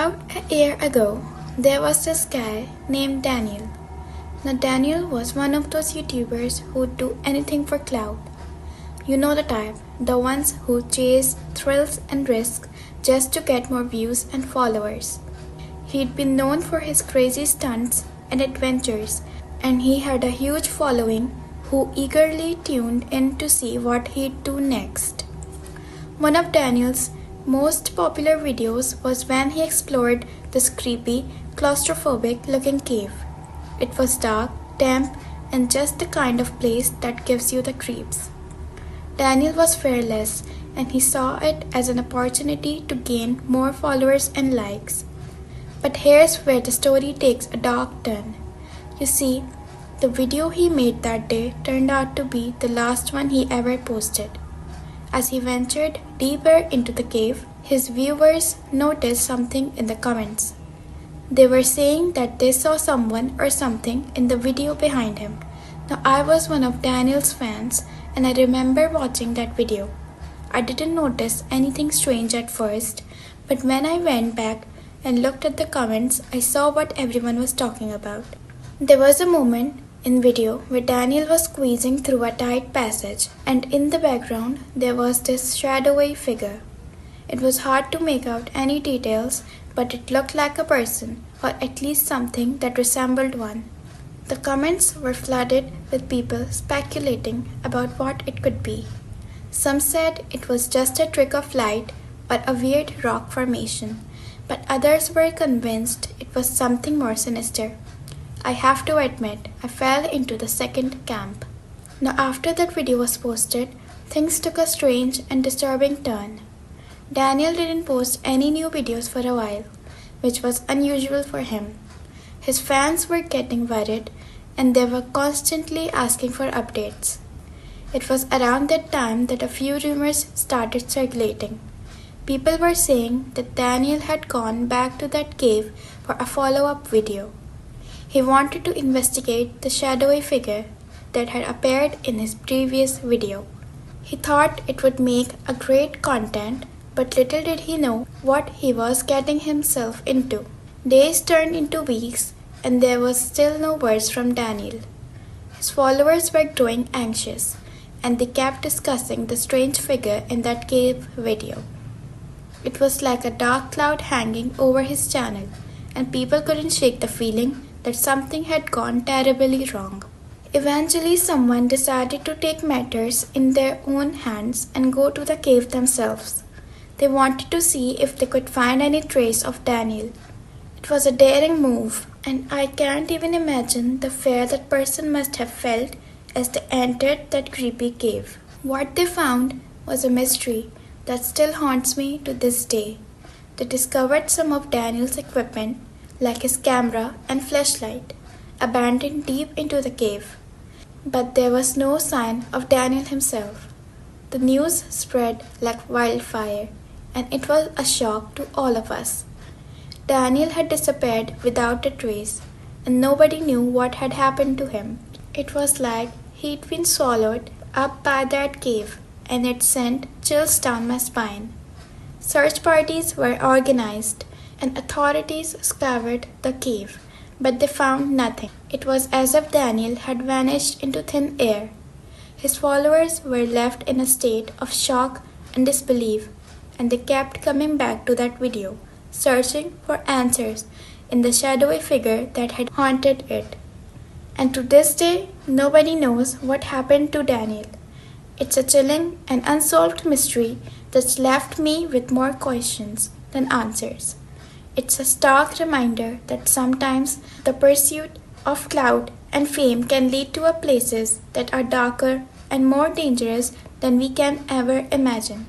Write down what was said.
About a year ago, there was this guy named Daniel. Now, Daniel was one of those YouTubers who'd do anything for clout. You know the type, the ones who chase thrills and risks just to get more views and followers. He'd been known for his crazy stunts and adventures, and he had a huge following who eagerly tuned in to see what he'd do next. One of Daniel's most popular videos was when he explored this creepy, claustrophobic looking cave. It was dark, damp, and just the kind of place that gives you the creeps. Daniel was fearless, and he saw it as an opportunity to gain more followers and likes. But here's where the story takes a dark turn. You see, the video he made that day turned out to be the last one he ever posted. As he ventured deeper into the cave, his viewers noticed something in the comments. They were saying that they saw someone or something in the video behind him. Now, I was one of Daniel's fans, and I remember watching that video. I didn't notice anything strange at first, but when I went back and looked at the comments, I saw what everyone was talking about. There was a moment in video where Daniel was squeezing through a tight passage, and in the background there was this shadowy figure. It was hard to make out any details, but it looked like a person, or at least something that resembled one. The comments were flooded with people speculating about what it could be. Some said it was just a trick of light or a weird rock formation, but others were convinced it was something more sinister. I have to admit, I fell into the second camp. Now, after that video was posted, things took a strange and disturbing turn. Daniel didn't post any new videos for a while, which was unusual for him. His fans were getting worried, and they were constantly asking for updates. It was around that time that a few rumors started circulating. People were saying that Daniel had gone back to that cave for a follow-up video. He wanted to investigate the shadowy figure that had appeared in his previous video. He thought it would make a great content, but little did he know what he was getting himself into. Days turned into weeks, and there was still no words from Daniel. His followers were growing anxious, and they kept discussing the strange figure in that cave video. It was like a dark cloud hanging over his channel, and people couldn't shake the feeling that something had gone terribly wrong. Eventually, someone decided to take matters in their own hands and go to the cave themselves. They wanted to see if they could find any trace of Daniel. It was a daring move, and I can't even imagine the fear that person must have felt as they entered that creepy cave. What they found was a mystery that still haunts me to this day. They discovered some of Daniel's equipment, like his camera and flashlight, abandoned deep into the cave. But there was no sign of Daniel himself. The news spread like wildfire, and it was a shock to all of us. Daniel had disappeared without a trace, and nobody knew what had happened to him. It was like he'd been swallowed up by that cave, and it sent chills down my spine. Search parties were organized, and authorities scoured the cave, but they found nothing. It was as if Daniel had vanished into thin air. His followers were left in a state of shock and disbelief, and they kept coming back to that video, searching for answers in the shadowy figure that had haunted it. And to this day, nobody knows what happened to Daniel. It's a chilling and unsolved mystery that's left me with more questions than answers. It's a stark reminder that sometimes the pursuit of clout and fame can lead to places that are darker and more dangerous than we can ever imagine.